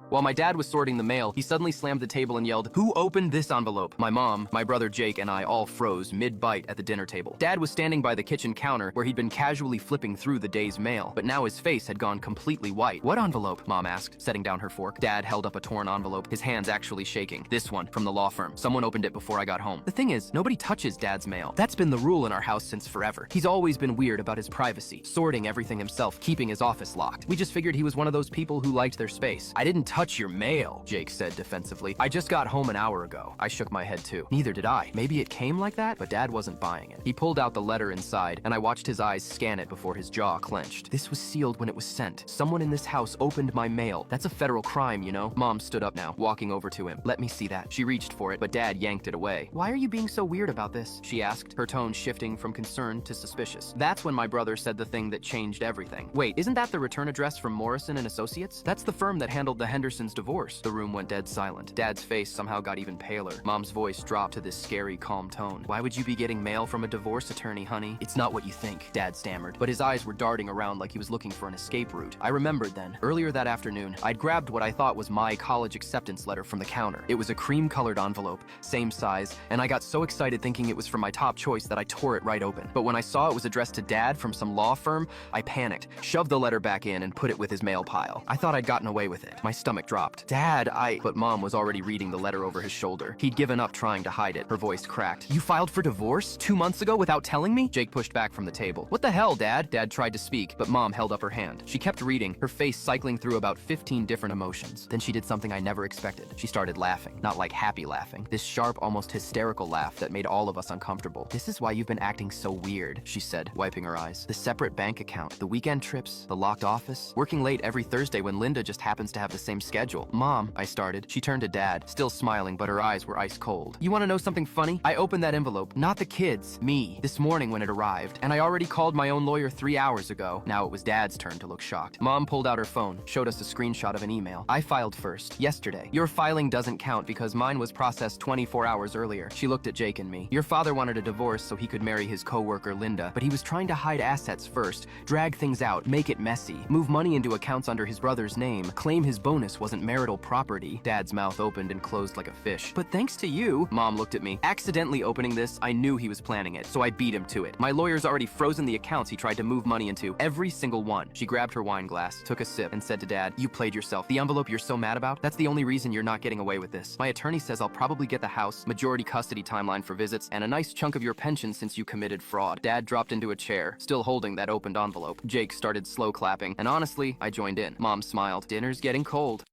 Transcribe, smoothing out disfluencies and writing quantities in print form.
While my dad was sorting the mail, he suddenly slammed the table and yelled, "Who opened this envelope?" My mom, my brother Jake, and I all froze mid-bite at the dinner table. Dad was standing by the kitchen counter where he'd been casually flipping through the day's mail, but now his face had gone completely white. "What envelope?" Mom asked, setting down her fork. Dad held up a torn envelope, his hands actually shaking. "This one, from the law firm. Someone opened it before I got home." The thing is, nobody touches Dad's mail. That's been the rule in our house since forever. He's always been weird about his privacy, sorting everything himself, keeping his office locked. We just figured he was one of those people who liked their space. "I didn't touch your mail," Jake said defensively. "I just got home an hour ago." I shook my head too. Neither did I. Maybe it came like that, but Dad wasn't buying it. He pulled out the letter inside, and I watched his eyes scan it before his jaw clenched. "This was sealed when it was sent. Someone in this house opened my mail. That's a federal crime, you know?" Mom stood up now, walking over to him. "Let me see that." She reached for it, but Dad yanked it away. "Why are you being so weird about this?" she asked, her tone shifting from concern to suspicious. That's when my brother said the thing that changed everything. "Wait, isn't that the return address from Morrison and Associates? That's the firm that handled the Hendersons' divorce." The room went dead silent. Dad's face somehow got even paler. Mom's voice dropped to this scary, calm tone. "Why would you be getting mail from a divorce attorney, honey?" "It's not what you think," Dad stammered, but his eyes were darting around like he was looking for an escape route. I remembered then. Earlier that afternoon, I'd grabbed what I thought was my college acceptance letter from the counter. It was a cream-colored envelope, same size, and I got so excited thinking it was for my top choice that I tore it right open. But when I saw it was addressed to Dad from some law firm, I panicked, shoved the letter back in, and put it with his mail pile. I thought I'd gotten away with it. My stomach dropped. "Dad, But Mom was already reading the letter over his shoulder. He'd given up trying to hide it. Her voice cracked. "You filed for divorce 2 months ago without telling me?" Jake pushed back from the table. "What the hell, Dad?" Dad tried to speak, but Mom held up her hand. She kept reading, her face cycling through about 15 different emotions. Then she did something I never expected. She started laughing. Not like happy laughing. This sharp, almost hysterical laugh that made all of us uncomfortable. "This is why you've been acting so weird," she said, wiping her eyes. "The separate bank account, the weekend trips, the locked office, working late every Thursday when Linda just happens to have the same schedule." "Mom," I started. She turned to Dad, still smiling, but her eyes were ice cold. "You want to know something funny? I opened that envelope, not the kids, me, this morning when it arrived, and I already called my own lawyer 3 hours ago." Now it was Dad's turn to look shocked. Mom pulled out her phone, showed us a screenshot of an email. "I filed first, yesterday. Your filing doesn't count because mine was processed 24 hours earlier." She looked at Jake and me. "Your father wanted a divorce so he could marry his co-worker Linda, but he was trying to hide assets first, drag things out, make it messy, move money into accounts under his brother's name, claim his bonus wasn't marital property." Dad's mouth opened and closed like a fish. "But thanks to you," Mom looked at me. "Accidentally opening this, I knew he was planning it, so I beat him to it. My lawyer's already frozen the accounts he tried to move money into, every single one." She grabbed her wine glass, took a sip, and said to Dad, "You played yourself. The envelope you're so mad about, that's the only reason you're not getting away with this. My attorney says I'll probably get the house, majority custody timeline for visits, and a nice chunk of your pension since you committed fraud." Dad dropped into a chair, still holding that opened envelope. Jake started slow clapping, and honestly, I joined in. Mom smiled. "Dinner's getting cold."